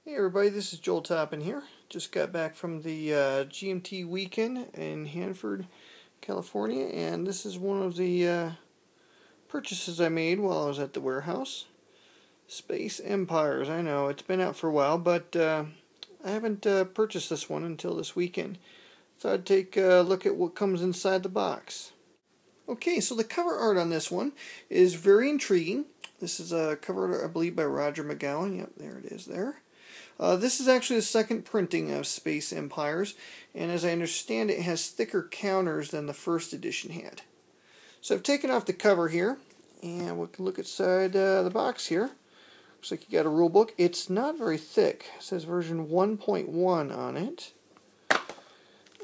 Hey everybody, this is Joel Toppin here. Just got back from the GMT weekend in Hanford, California, and this is one of the purchases I made while I was at the warehouse. Space Empires. I know, it's been out for a while, but I haven't purchased this one until this weekend. So I'd take a look at what comes inside the box. Okay, so the cover art on this one is very intriguing. This is a cover art, I believe, by Roger McGowan. Yep, there it is there. This is actually the second printing of Space Empires, and as I understand it, has thicker counters than the first edition had. So I've taken off the cover here, and we can look inside the box here. Looks like you got a rule book. It's not very thick. It says version 1.1 on it.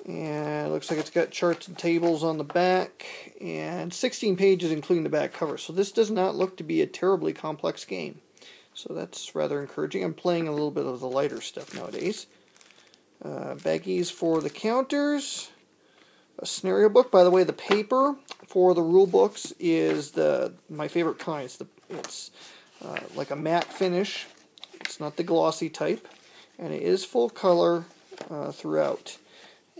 And it looks like it's got charts and tables on the back, and 16 pages including the back cover. So this does not look to be a terribly complex game. So that's rather encouraging. I'm playing a little bit of the lighter stuff nowadays. Baggies for the counters. A scenario book. By the way, the paper for the rule books is my favorite kind. It's like a matte finish. It's not the glossy type. And it is full color throughout.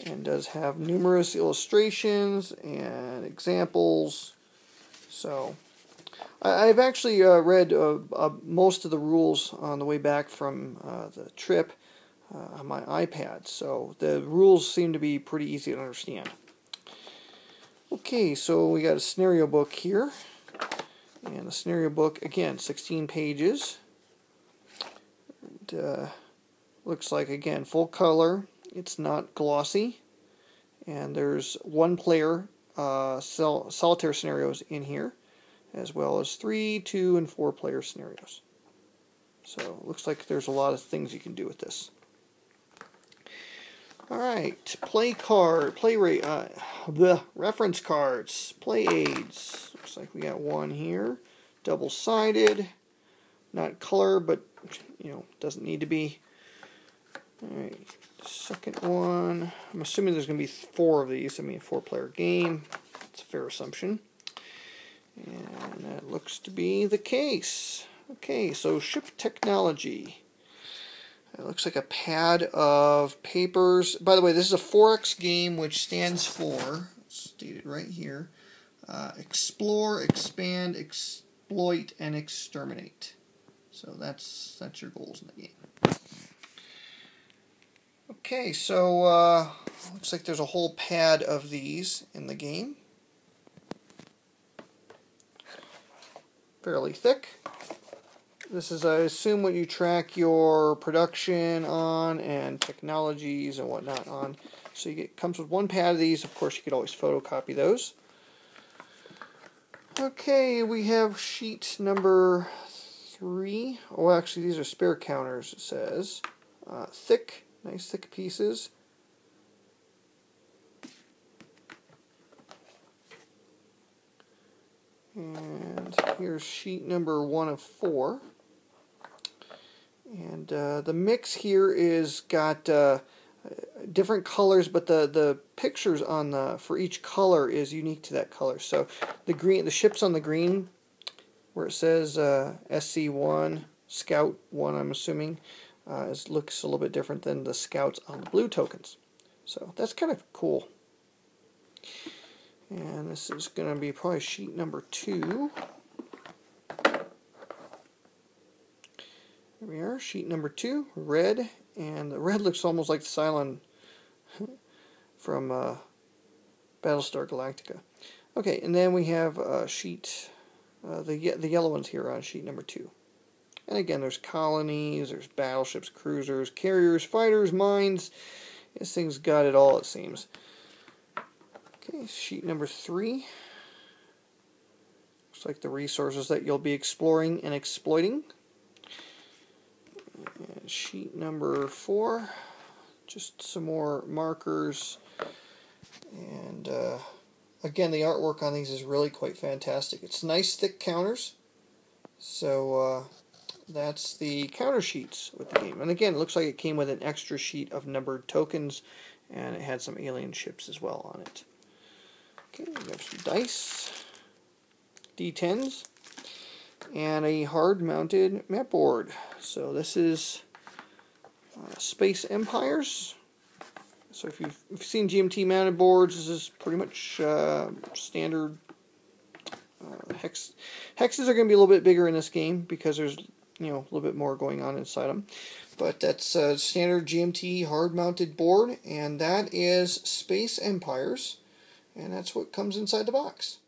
And does have numerous illustrations and examples. So I've actually read most of the rules on the way back from the trip on my iPad, so the rules seem to be pretty easy to understand. Okay, so we got a scenario book here, and the scenario book, again, 16 pages. And, looks like, again, full color. It's not glossy, and there's one player solitaire scenarios in here, as well as 3, 2, and 4 player scenarios. So it looks like there's a lot of things you can do with this. Alright, the reference cards, play aids. Looks like we got one here, double-sided, not color, but doesn't need to be. Alright, second one. I'm assuming there's going to be 4 of these. I mean, a 4-player game. That's a fair assumption. And that looks to be the case. Okay, so ship technology. It looks like a pad of papers. By the way, this is a 4X game, which stands for, stated right here, explore, expand, exploit, and exterminate. So that's your goals in the game. Okay, so looks like there's a whole pad of these in the game. Fairly thick. This is, I assume, what you track your production on and technologies and whatnot on. So it comes with one pad of these. Of course, you could always photocopy those. Okay, we have sheet number 3. Oh, actually, these are spare counters, it says. Thick, nice thick pieces. And here's sheet number 1 of 4. And the mix here is got different colors, but the pictures on for each color is unique to that color. So the ship's on the green, where it says SC1, Scout 1, I'm assuming, looks a little bit different than the Scouts on the blue tokens. So that's kind of cool. And this is going to be probably sheet number 2. Here we are, sheet number 2, red. And the red looks almost like the Cylon from Battlestar Galactica. Okay, and then we have the yellow ones here on sheet number 2. And again, there's colonies, there's battleships, cruisers, carriers, fighters, mines. This thing's got it all, it seems. Okay, sheet number 3. Looks like the resources that you'll be exploring and exploiting. And sheet number 4. Just some more markers. And again, the artwork on these is really quite fantastic. It's nice thick counters. So that's the counter sheets with the game. And again, it looks like it came with an extra sheet of numbered tokens. And it had some alien ships as well on it. Okay, we have some dice, D10s, and a hard-mounted map board. So this is Space Empires. So if you've seen GMT mounted boards, this is pretty much standard. Hexes are going to be a little bit bigger in this game because there's a little bit more going on inside them. But that's a standard GMT hard-mounted board, and that is Space Empires, and that's what comes inside the box.